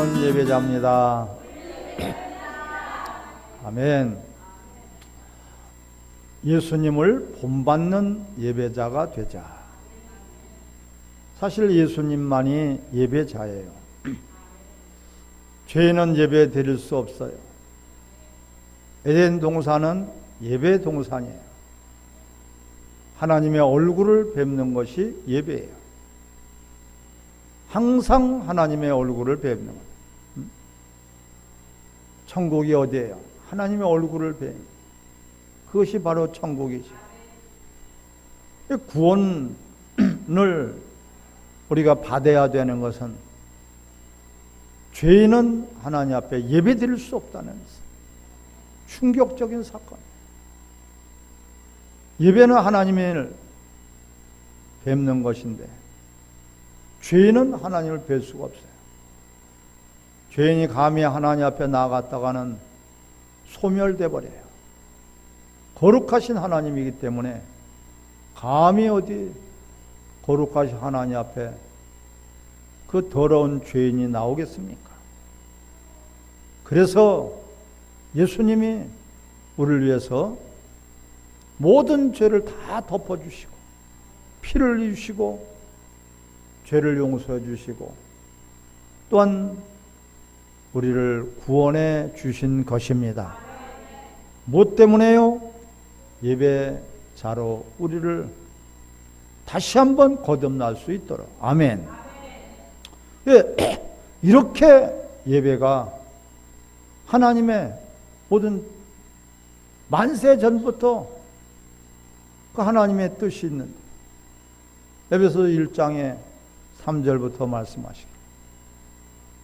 돌리는 예배자입니다. 아멘. 예수님을 본받는 예배자가 되자. 사실 예수님만이 예배자예요. 죄인은 예배 드릴 수 없어요. 에덴 동산은 예배 동산이에요. 하나님의 얼굴을 뵙는 것이 예배예요. 항상 하나님의 얼굴을 뵙는 거예요. 천국이 어디예요? 하나님의 얼굴을 뵙는 거예요. 그것이 바로 천국이죠. 구원을 우리가 받아야 되는 것은 죄인은 하나님 앞에 예배 드릴 수 없다는 충격적인 사건. 예배는 하나님을 뵙는 것인데 죄인은 하나님을 뵐 수가 없어요. 죄인이 감히 하나님 앞에 나아갔다가는 소멸돼 버려요. 거룩하신 하나님이기 때문에 감히 어디 거룩하신 하나님 앞에 그 더러운 죄인이 나오겠습니까? 그래서 예수님이 우리를 위해서 모든 죄를 다 덮어주시고 피를 흘리시고 죄를 용서해 주시고 또한 우리를 구원해 주신 것입니다. 무엇 때문에요? 예배자로 우리를 다시 한번 거듭날 수 있도록. 아멘. 이렇게 예배가 하나님의 모든 만세 전부터 그 하나님의 뜻이 있는데 에베소서 1장에 3절부터 말씀하시기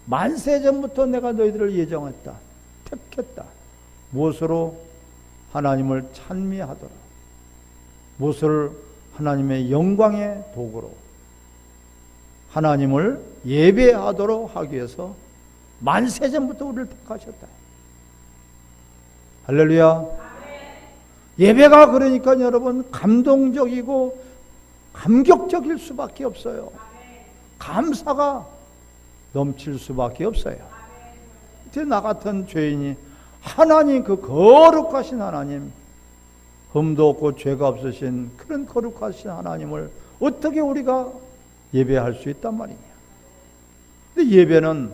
만세 전부터 내가 너희들을 예정했다. 택했다. 무엇으로? 하나님을 찬미하도록. 무엇을? 하나님의 영광의 도구로 하나님을 예배하도록 하기 위해서 만세 전부터 우리를 택하셨다. 할렐루야. 예배가 그러니까 여러분 감동적이고 감격적일 수밖에 없어요. 감사가 넘칠 수밖에 없어요. 나 같은 죄인이 하나님, 그 거룩하신 하나님, 흠도 없고 죄가 없으신 그런 거룩하신 하나님을 어떻게 우리가 예배할 수 있단 말이냐. 근데 예배는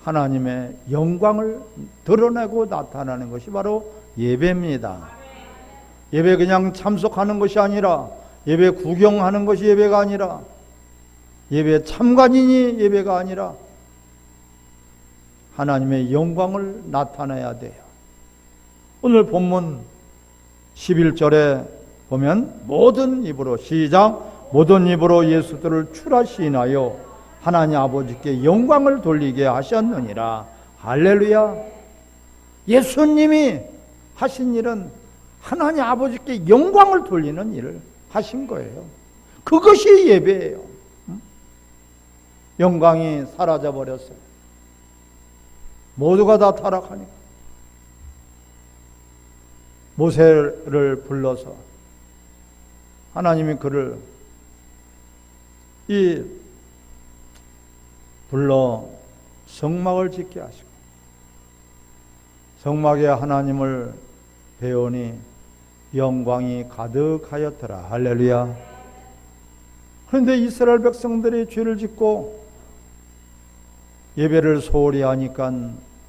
하나님의 영광을 드러내고 나타나는 것이 바로 예배입니다. 예배 그냥 참석하는 것이 아니라, 예배 구경하는 것이 예배가 아니라, 예배 참관인이 예배가 아니라 하나님의 영광을 나타내야 돼요. 오늘 본문 11절에 보면 모든 입으로 시작, 모든 입으로 예수들을 출하시인하여 하나님 아버지께 영광을 돌리게 하셨느니라. 할렐루야. 예수님이 하신 일은 하나님 아버지께 영광을 돌리는 일을 하신 거예요. 그것이 예배예요. 영광이 사라져 버렸어요. 모두가 다 타락하니까 모세를 불러서 하나님이 그를 불러 성막을 짓게 하시고 성막에 하나님을 배우니 영광이 가득하였더라. 할렐루야. 그런데 이스라엘 백성들이 죄를 짓고 예배를 소홀히 하니까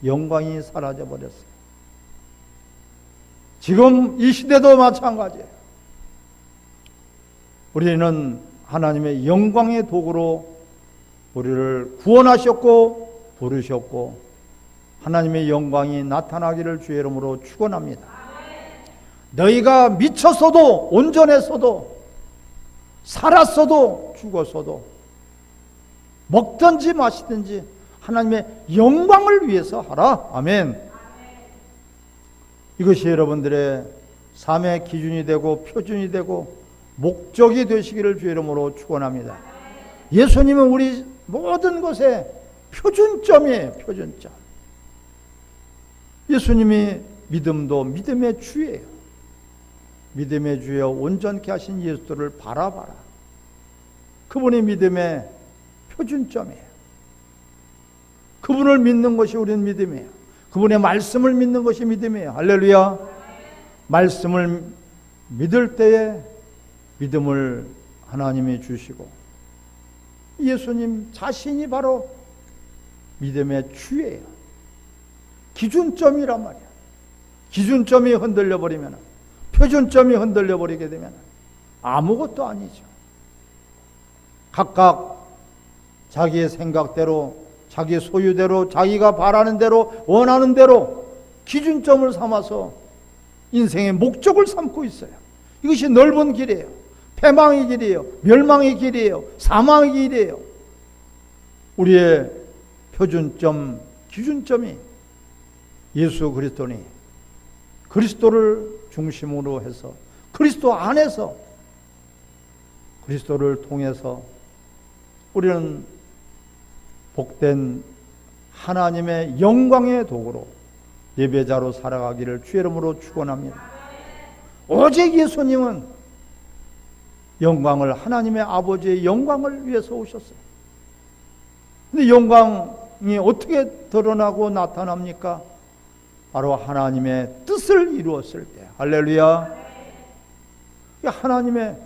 영광이 사라져 버렸어요. 지금 이 시대도 마찬가지예요. 우리는 하나님의 영광의 도구로 우리를 구원하셨고 부르셨고 하나님의 영광이 나타나기를 주의 이름으로 축원합니다. 너희가 미쳤어도 온전했어도 살았어도 죽었어도 먹든지 마시든지 하나님의 영광을 위해서 하라. 아멘. 이것이 여러분들의 삶의 기준이 되고 표준이 되고 목적이 되시기를 주의 이름으로 축원합니다. 예수님은 우리 모든 것의 표준점이에요. 표준점. 예수님이 믿음도 믿음의 주예요. 믿음의 주여 온전케 하신 예수를 바라봐라. 그분이 믿음의 표준점이에요. 그분을 믿는 것이 우리는 믿음이에요. 그분의 말씀을 믿는 것이 믿음이에요. 할렐루야. 말씀을 믿을 때에 믿음을 하나님이 주시고, 예수님 자신이 바로 믿음의 주예요. 기준점이란 말이야. 기준점이 흔들려 버리면, 표준점이 흔들려 버리게 되면 아무것도 아니죠. 각각 자기의 생각대로, 자기 소유대로, 자기가 바라는 대로, 원하는 대로 기준점을 삼아서 인생의 목적을 삼고 있어요. 이것이 넓은 길이에요. 패망의 길이에요. 멸망의 길이에요. 사망의 길이에요. 우리의 표준점, 기준점이 예수 그리스도니, 그리스도를 중심으로 해서, 그리스도 안에서, 그리스도를 통해서 우리는 복된 하나님의 영광의 도구로, 예배자로 살아가기를 주의 이름으로 축원합니다. 오직 예수님은 영광을, 하나님의 아버지의 영광을 위해서 오셨어요. 근데 영광이 어떻게 드러나고 나타납니까? 바로 하나님의 뜻을 이루었을 때. 할렐루야. 하나님의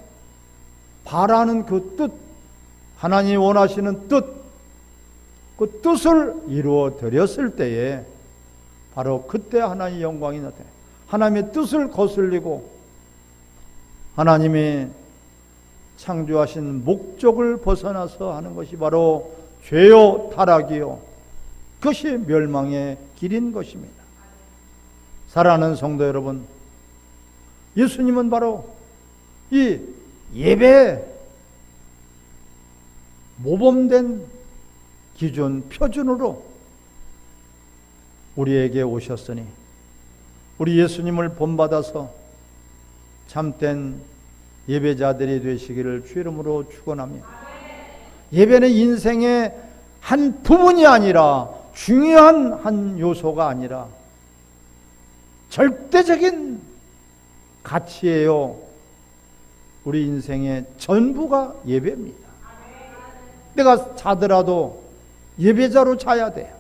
바라는 그 뜻, 하나님이 원하시는 뜻, 그 뜻을 이루어 드렸을 때에 바로 그때 하나님의 영광이 나타나요. 하나님의 뜻을 거슬리고 하나님이 창조하신 목적을 벗어나서 하는 것이 바로 죄요 타락이요, 그것이 멸망의 길인 것입니다. 사랑하는 성도 여러분, 예수님은 바로 이 예배의 모범된 기준, 표준으로 우리에게 오셨으니, 우리 예수님을 본받아서 참된 예배자들이 되시기를 주의 이름으로 축원합니다. 예배는 인생의 한 부분이 아니라, 중요한 한 요소가 아니라 절대적인 가치예요. 우리 인생의 전부가 예배입니다. 내가 자더라도 예배자로 자야 돼요.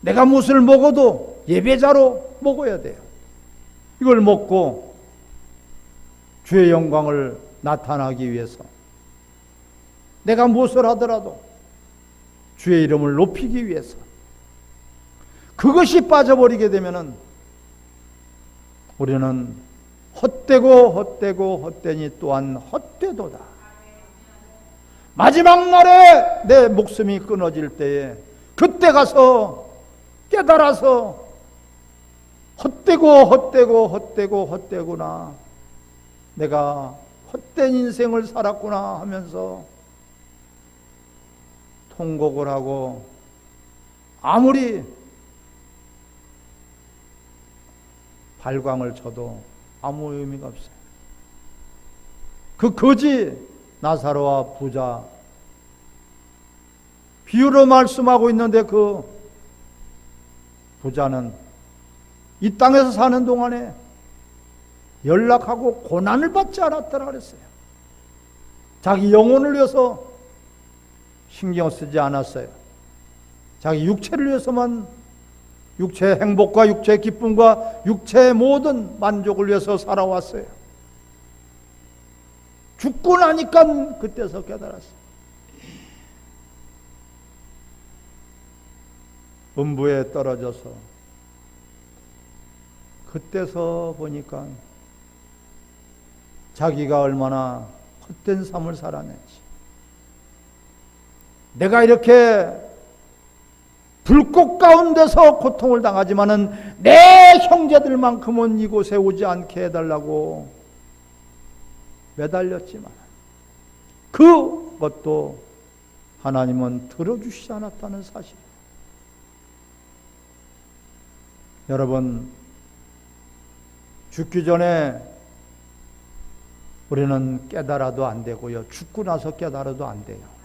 내가 무엇을 먹어도 예배자로 먹어야 돼요. 이걸 먹고 주의 영광을 나타나기 위해서, 내가 무엇을 하더라도 주의 이름을 높이기 위해서, 그것이 빠져버리게 되면은 우리는 헛되고 헛되고 헛되니 또한 헛되도다. 마지막 날에 내 목숨이 끊어질 때에 그때 가서 깨달아서 헛되고 헛되고 헛되고 헛되구나, 내가 헛된 인생을 살았구나 하면서 통곡을 하고 아무리 발광을 쳐도 아무 의미가 없어요. 그 거지 나사로와 부자 비유로 말씀하고 있는데, 그 부자는 이 땅에서 사는 동안에 연락하고 고난을 받지 않았다라 그랬어요. 자기 영혼을 위해서 신경 쓰지 않았어요. 자기 육체를 위해서만, 육체의 행복과 육체의 기쁨과 육체의 모든 만족을 위해서 살아왔어요. 죽고 나니까 그때서 깨달았어요. 음부에 떨어져서 그때서 보니까 자기가 얼마나 헛된 삶을 살았는지, 내가 이렇게 불꽃 가운데서 고통을 당하지만은 내 형제들만큼은 이곳에 오지 않게 해달라고 매달렸지만 그것도 하나님은 들어주시지 않았다는 사실. 여러분, 죽기 전에 우리는 깨달아도 안 되고요, 죽고 나서 깨달아도 안 돼요.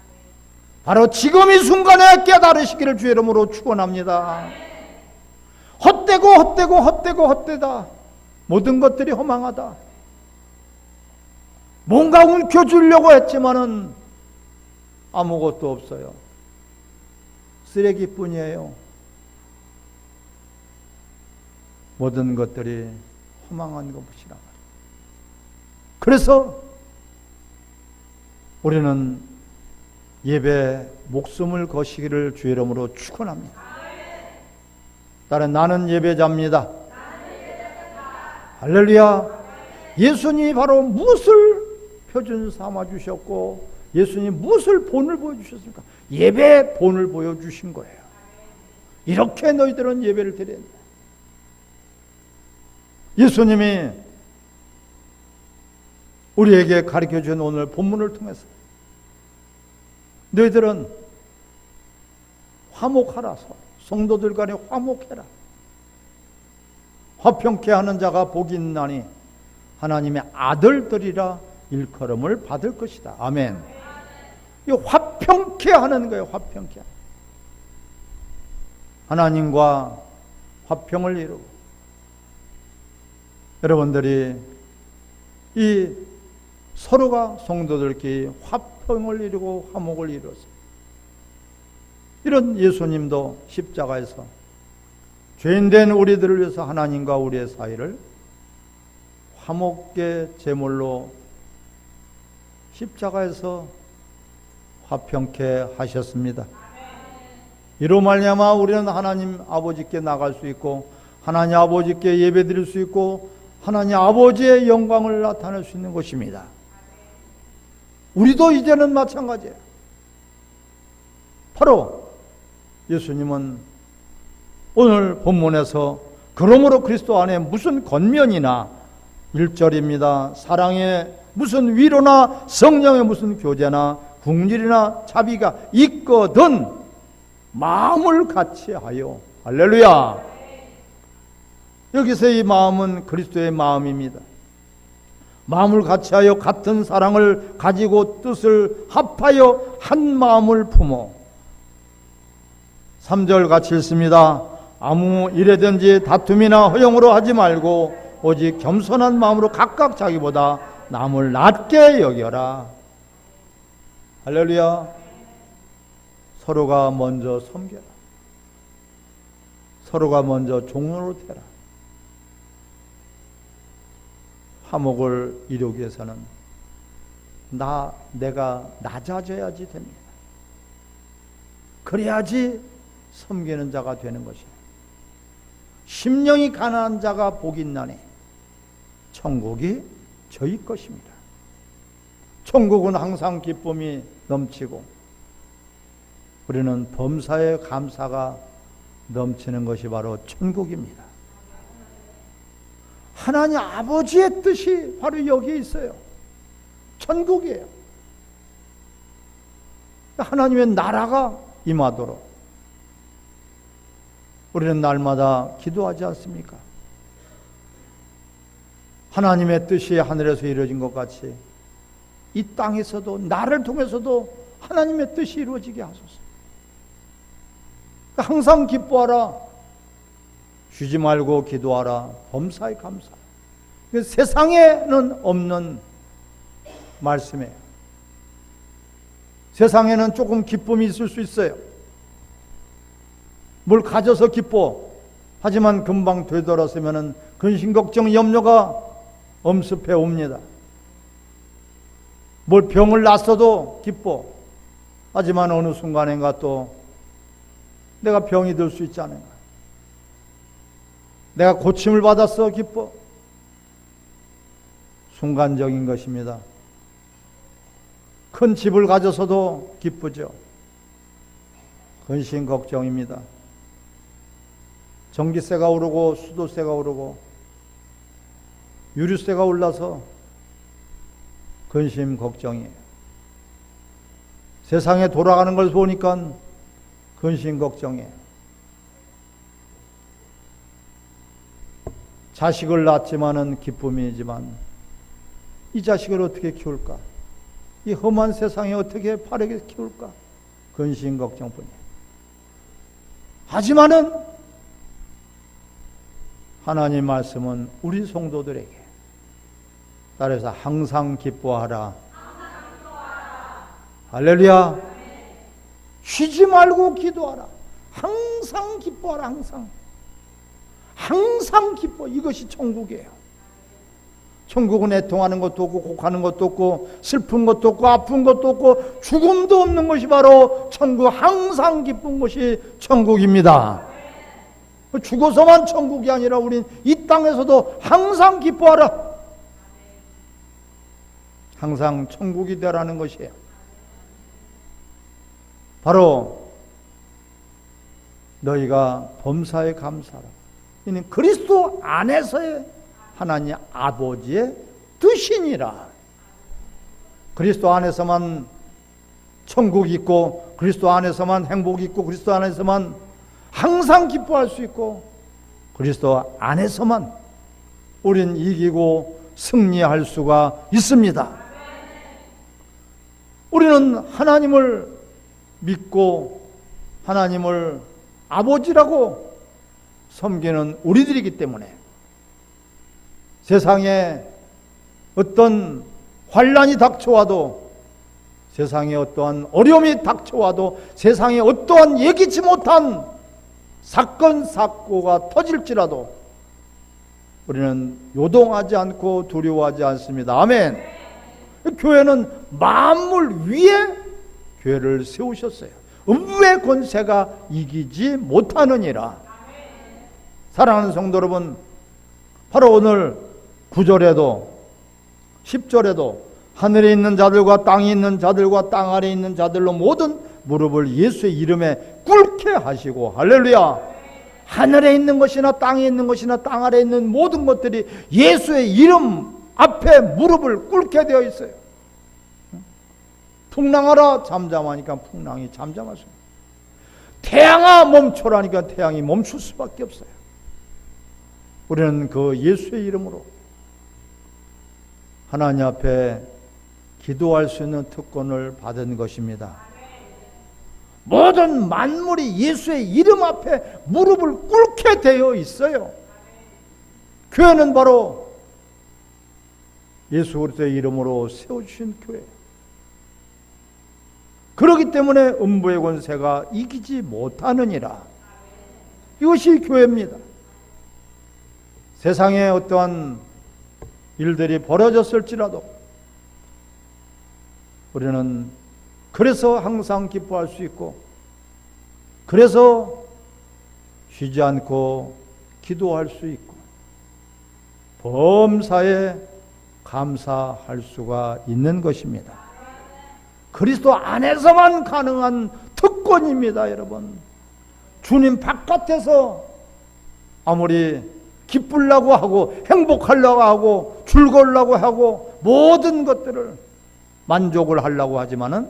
바로 지금 이 순간에 깨달으시기를 주의 이름으로 축원합니다. 헛되고 헛되고 헛되고 헛되다. 모든 것들이 허망하다. 뭔가 움켜쥐려고 했지만은 아무것도 없어요. 쓰레기뿐이에요. 모든 것들이 허망한 것이라. 그래서 우리는 예배 목숨을 거시기를 주의 이름으로 축원합니다. 따라 나는 예배자입니다. 할렐루야. 예수님이 바로 무엇을 표준 삼아 주셨고 예수님이 무엇을 본을 보여주셨습니까? 예배 본을 보여주신 거예요. 이렇게 너희들은 예배를 드려야 된다. 예수님이 우리에게 가르쳐준 오늘 본문을 통해서 너희들은 화목하라. 성도들 간에 화목해라. 화평케 하는 자가 복이 있나니 하나님의 아들들이라 일컬음을 받을 것이다. 아멘. 이 화평케 하는 거예요. 화평케. 하나님과 화평을 이루고 여러분들이 이 서로가 성도들끼리 화평을 이루고 화목을 이루어서 이런 예수님도 십자가에서 죄인된 우리들을 위해서 하나님과 우리의 사이를 화목의 제물로 십자가에서 화평케 하셨습니다. 이로 말미암아 우리는 하나님 아버지께 나갈 수 있고 하나님 아버지께 예배드릴 수 있고 하나님 아버지의 영광을 나타낼 수 있는 것입니다. 우리도 이제는 마찬가지예요. 바로 예수님은 오늘 본문에서 그러므로 그리스도 안에 무슨 권면이나 1절입니다. 사랑에 무슨 위로나 성령의 무슨 교제나 긍휼이나 자비가 있거든 마음을 같이 하여. 할렐루야. 여기서 이 마음은 그리스도의 마음입니다. 마음을 같이 하여 같은 사랑을 가지고 뜻을 합하여 한 마음을 품어. 3절 같이 읽습니다. 아무 일에든지 다툼이나 허용으로 하지 말고 오직 겸손한 마음으로 각각 자기보다 남을 낮게 여겨라. 할렐루야. 서로가 먼저 섬겨라. 서로가 먼저 종로로 되라. 화목을 이루기 위해서는 내가 낮아져야지 됩니다. 그래야지 섬기는 자가 되는 것이에요. 심령이 가난한 자가 복이 있나니 천국이 저희 것입니다. 천국은 항상 기쁨이 넘치고 우리는 범사에 감사가 넘치는 것이 바로 천국입니다. 하나님 아버지의 뜻이 바로 여기에 있어요. 천국이에요. 하나님의 나라가 임하도록 우리는 날마다 기도하지 않습니까? 하나님의 뜻이 하늘에서 이루어진 것 같이 이 땅에서도 나를 통해서도 하나님의 뜻이 이루어지게 하소서. 항상 기뻐하라. 쉬지 말고 기도하라. 범사에 감사. 세상에는 없는 말씀이에요. 세상에는 조금 기쁨이 있을 수 있어요. 뭘 가져서 기뻐. 하지만 금방 되돌아서면 근심 걱정 염려가 엄습해 옵니다. 뭘 병을 났어도 기뻐. 하지만 어느 순간인가 또 내가 병이 들 수 있지 않은가. 내가 고침을 받았어 기뻐. 순간적인 것입니다. 큰 집을 가져서도 기쁘죠. 근심 걱정입니다. 전기세가 오르고 수도세가 오르고 유류세가 올라서 근심 걱정이에요. 세상에 돌아가는 걸 보니까 근심 걱정이에요. 자식을 낳지만은 기쁨이지만 이 자식을 어떻게 키울까? 이 험한 세상에 어떻게 바르게 키울까? 근심 걱정뿐이에요. 하지만은 하나님 말씀은 우리 성도들에게 따라서 항상 기뻐하라. 할렐루야. 쉬지 말고 기도하라. 항상 기뻐하라. 항상 기뻐. 이것이 천국이에요. 천국은 애통하는 것도 없고 곡하는 것도 없고 슬픈 것도 없고 아픈 것도 없고 죽음도 없는 것이 바로 천국. 항상 기쁜 것이 천국입니다. 죽어서만 천국이 아니라 우린 이 땅에서도 항상 기뻐하라. 항상 천국이 되라는 것이에요. 바로 너희가 범사에 감사하라. 이는 그리스도 안에서의 하나님 아버지의 뜻이니라. 그리스도 안에서만 천국이 있고 그리스도 안에서만 행복이 있고 그리스도 안에서만 항상 기뻐할 수 있고 그리스도 안에서만 우린 이기고 승리할 수가 있습니다. 우리는 하나님을 믿고 하나님을 아버지라고 섬기는 우리들이기 때문에 세상에 어떤 환난이 닥쳐와도 세상에 어떠한 어려움이 닥쳐와도 세상에 어떠한 예기치 못한 사건 사고가 터질지라도 우리는 요동하지 않고 두려워하지 않습니다. 아멘. 교회는 만물 위에 교회를 세우셨어요. 음부의 권세가 이기지 못하느니라. 사랑하는 성도 여러분, 바로 오늘 9절에도 10절에도 하늘에 있는 자들과 땅에 있는 자들과 땅 아래에 있는 자들로 모든 무릎을 예수의 이름에 꿇게 하시고, 할렐루야. 하늘에 있는 것이나 땅에 있는 것이나 땅 아래에 있는 모든 것들이 예수의 이름 앞에 무릎을 꿇게 되어 있어요. 풍랑하라 잠잠하니까 풍랑이 잠잠하십니다. 태양아 멈춰라니까 태양이 멈출 수밖에 없어요. 우리는 그 예수의 이름으로 하나님 앞에 기도할 수 있는 특권을 받은 것입니다. 모든 만물이 예수의 이름 앞에 무릎을 꿇게 되어 있어요. 교회는 바로 예수 그리스도의 이름으로 세워주신 교회. 그렇기 때문에 음부의 권세가 이기지 못하느니라. 이것이 교회입니다. 세상에 어떠한 일들이 벌어졌을지라도 우리는 그래서 항상 기뻐할 수 있고 그래서 쉬지 않고 기도할 수 있고 범사에 감사할 수가 있는 것입니다. 그리스도 안에서만 가능한 특권입니다, 여러분. 주님 바깥에서 아무리 기쁘려고 하고 행복하려고 하고 즐거우려고 하고 모든 것들을 만족을 하려고 하지만은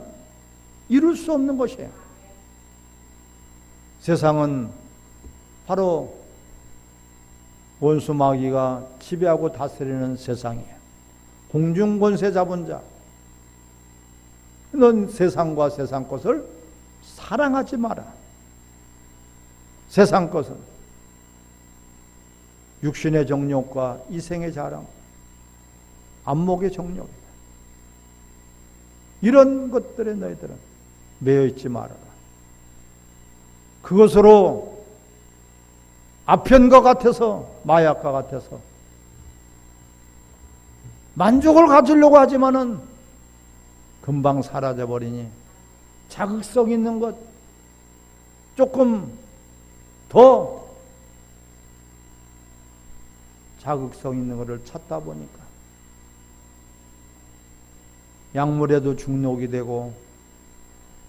이룰 수 없는 것이에요. 세상은 바로 원수 마귀가 지배하고 다스리는 세상이에요. 공중권세 잡은 자. 넌 세상과 세상 것을 사랑하지 마라. 세상 것은 육신의 정욕과 이생의 자랑, 안목의 정욕이다. 이런 것들에 너희들은 매여 있지 말아라. 그것으로 아편과 같아서 마약과 같아서 만족을 가지려고 하지만은 금방 사라져버리니 자극성 있는 것 조금 더 자극성 있는 것을 찾다 보니까 약물에도 중독이 되고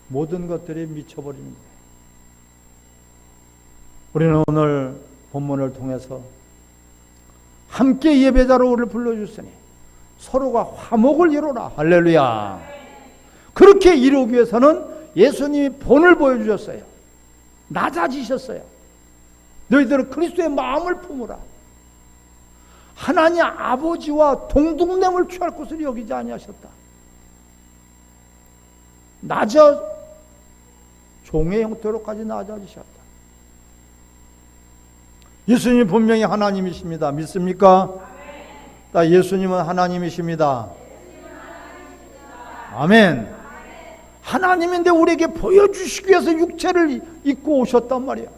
모든 것들이 미쳐버리는 거예요. 우리는 오늘 본문을 통해서 함께 예배자로 우리를 불러주시니 서로가 화목을 이루라. 할렐루야. 그렇게 이루기 위해서는 예수님이 본을 보여주셨어요. 낮아지셨어요. 너희들은 그리스도의 마음을 품으라. 하나님 아버지와 동등됨을 취할 것을 여기지 아니하셨다. 낮아 종의 형태로까지 낮아지셨다. 예수님 분명히 하나님이십니다. 믿습니까? 예수님은 하나님이십니다. 아멘. 하나님인데 우리에게 보여주시기 위해서 육체를 입고 오셨단 말이야.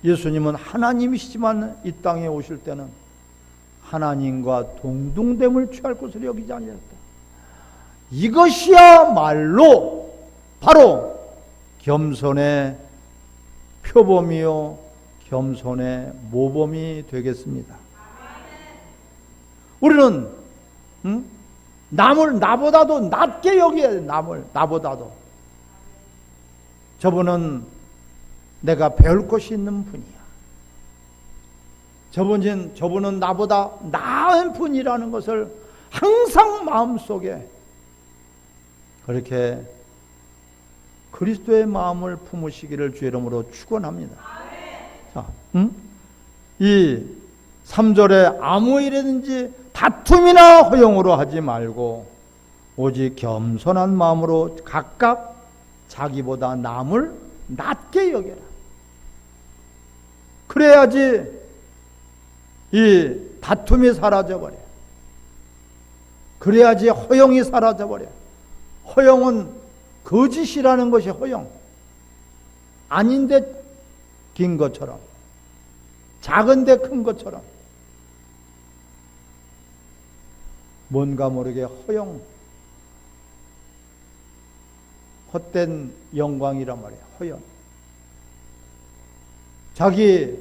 예수님은 하나님이시지만 이 땅에 오실 때는 하나님과 동등됨을 취할 것을 여기지 아니했다. 이것이야말로 바로 겸손의 표범이요 겸손의 모범이 되겠습니다. 우리는 남을 나보다도 낮게 여겨야 돼. 남을 나보다도. 저분은 내가 배울 것이 있는 분이야. 저분은 나보다 나은 분이라는 것을 항상 마음속에 그렇게 그리스도의 마음을 품으시기를 주의 이름으로 축원합니다. 자, 이 3절에 아무 일이든지 다툼이나 허용으로 하지 말고 오직 겸손한 마음으로 각각 자기보다 남을 낮게 여겨라. 그래야지 이 다툼이 사라져버려. 그래야지 허용이 사라져버려. 허용은 거짓이라는 것이 허용. 아닌데 긴 것처럼, 작은데 큰 것처럼, 뭔가 모르게 허용, 헛된 영광이란 말이야. 허용. 자기가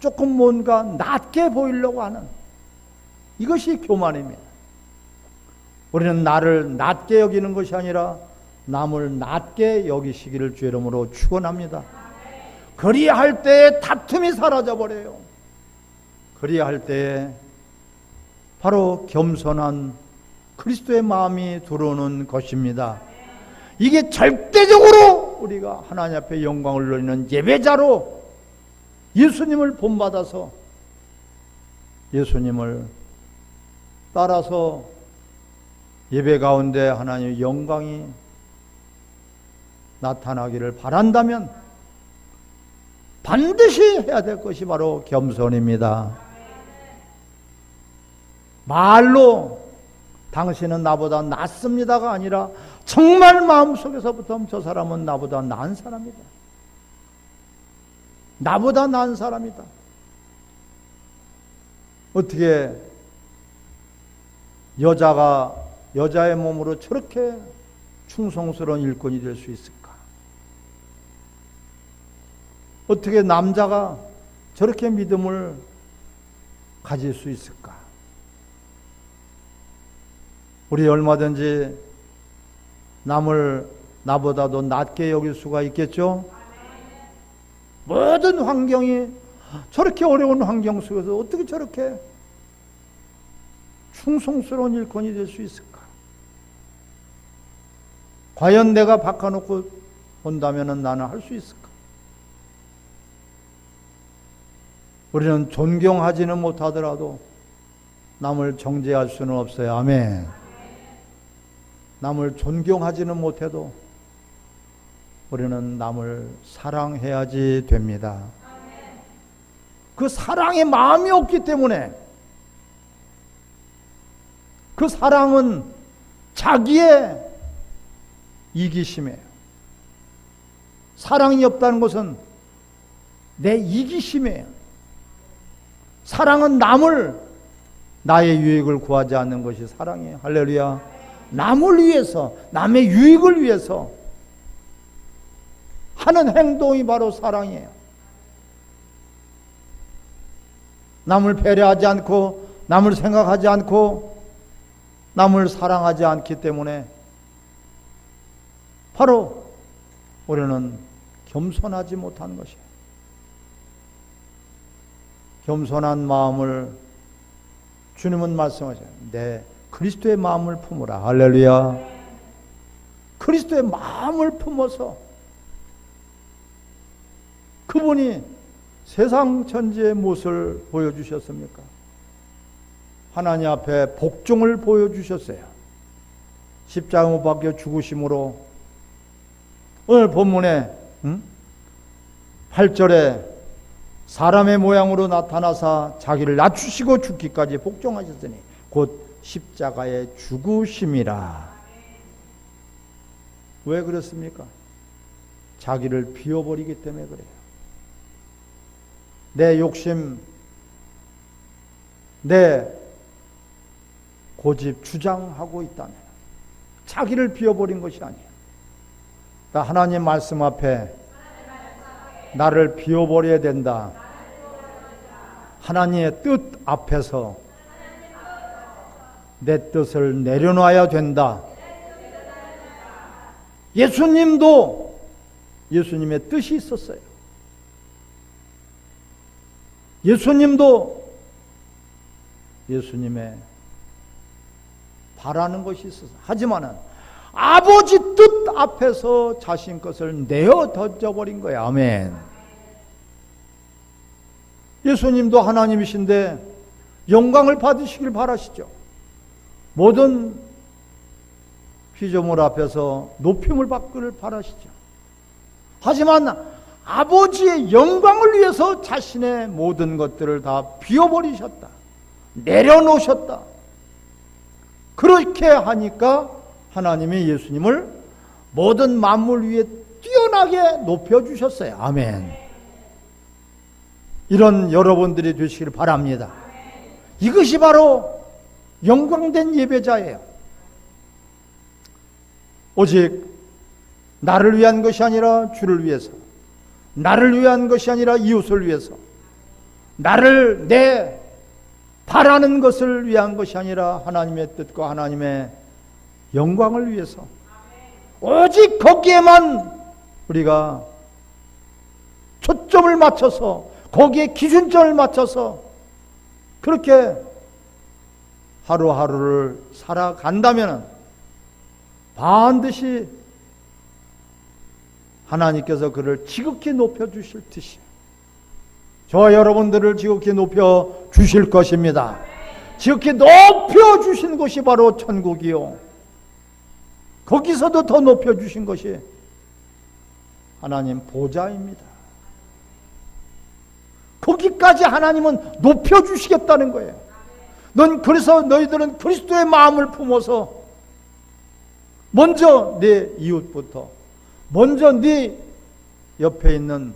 조금 뭔가 낮게 보이려고 하는 이것이 교만입니다. 우리는 나를 낮게 여기는 것이 아니라 남을 낮게 여기시기를 주의 이름으로 축원합니다. 그리할 때에 다툼이 사라져 버려요. 그리할 때에 바로 겸손한 그리스도의 마음이 들어오는 것입니다. 이게 절대적으로 우리가 하나님 앞에 영광을 돌리는 예배자로 예수님을 본받아서 예수님을 따라서 예배 가운데 하나님의 영광이 나타나기를 바란다면 반드시 해야 될 것이 바로 겸손입니다. 말로 당신은 나보다 낫습니다가 아니라 정말 마음속에서부터 저 사람은 나보다 나은 사람이다. 나보다 나은 사람이다. 어떻게 여자가 여자의 몸으로 저렇게 충성스러운 일꾼이 될 수 있을까? 어떻게 남자가 저렇게 믿음을 가질 수 있을까? 우리 얼마든지 남을 나보다도 낮게 여길 수가 있겠죠? 모든 환경이 저렇게 어려운 환경 속에서 어떻게 저렇게 충성스러운 일꾼이 될 수 있을까? 과연 내가 바꿔놓고 본다면 나는 할 수 있을까? 우리는 존경하지는 못하더라도 남을 정죄할 수는 없어요. 아멘. 남을 존경하지는 못해도 우리는 남을 사랑해야지 됩니다. 그 사랑의 마음이 없기 때문에 그 사랑은 자기의 이기심이에요. 사랑이 없다는 것은 내 이기심이에요. 사랑은 남을 나의 유익을 구하지 않는 것이 사랑이에요. 할렐루야. 남을 위해서, 남의 유익을 위해서 하는 행동이 바로 사랑이에요. 남을 배려하지 않고 남을 생각하지 않고 남을 사랑하지 않기 때문에 바로 우리는 겸손하지 못한 것이에요. 겸손한 마음을 주님은 말씀하셔요. 내 그리스도의 마음을 품으라. 할렐루야. 그리스도의 마음을 품어서 그분이 세상 천지의 무엇을 보여주셨습니까? 하나님 앞에 복종을 보여주셨어요. 십자가 못 박혀 죽으심으로 오늘 본문에 8절에 사람의 모양으로 나타나사 자기를 낮추시고 죽기까지 복종하셨으니 곧 십자가의 죽으심이라. 왜 그렇습니까? 자기를 비워버리기 때문에 그래요. 내 욕심, 내 고집, 주장하고 있다면 자기를 비워버린 것이 아니에요. 하나님 말씀 앞에 나를 비워버려야 된다. 하나님의 뜻 앞에서 내 뜻을 내려놔야 된다. 예수님도 예수님의 뜻이 있었어요. 예수님도 예수님의 바라는 것이 있었어요. 하지만은 아버지 뜻 앞에서 자신 것을 내어 던져버린 거예요. 아멘. 예수님도 하나님이신데 영광을 받으시길 바라시죠. 모든 피조물 앞에서 높임을 받기를 바라시죠. 하지만 아버지의 영광을 위해서 자신의 모든 것들을 다 비워버리셨다. 내려놓으셨다. 그렇게 하니까 하나님이 예수님을 모든 만물 위에 뛰어나게 높여주셨어요. 아멘. 이런 여러분들이 되시길 바랍니다. 이것이 바로 영광된 예배자예요. 오직 나를 위한 것이 아니라 주를 위해서, 나를 위한 것이 아니라 이웃을 위해서, 나를 내 바라는 것을 위한 것이 아니라 하나님의 뜻과 하나님의 영광을 위해서, 오직 거기에만 우리가 초점을 맞춰서, 거기에 기준점을 맞춰서 그렇게 하루하루를 살아간다면 반드시 하나님께서 그를 지극히 높여주실 듯이 저와 여러분들을 지극히 높여주실 것입니다. 지극히 높여주신 것이 바로 천국이요, 거기서도 더 높여주신 것이 하나님 보좌입니다. 거기까지 하나님은 높여주시겠다는 거예요. 그래서 너희들은 그리스도의 마음을 품어서 먼저 네 이웃부터, 먼저 네 옆에 있는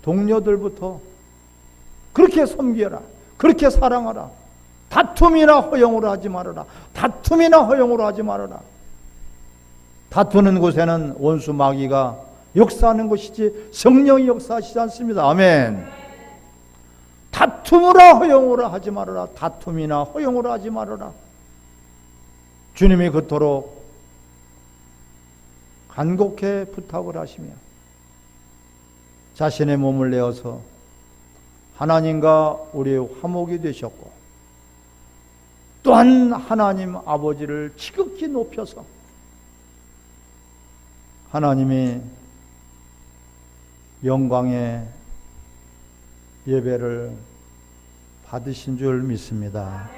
동료들부터 그렇게 섬겨라. 그렇게 사랑하라. 다툼이나 허용으로 하지 말아라. 다툼이나 허용으로 하지 말아라. 다투는 곳에는 원수 마귀가 역사하는 것이지 성령이 역사하시지 않습니다. 아멘. 다툼으로 허용으로 하지 말아라. 다툼이나 허용으로 하지 말아라. 주님이 그토록 간곡히 부탁을 하시며 자신의 몸을 내어서 하나님과 우리의 화목이 되셨고, 또한 하나님 아버지를 지극히 높여서 하나님이 영광의 예배를 받으신 줄 믿습니다.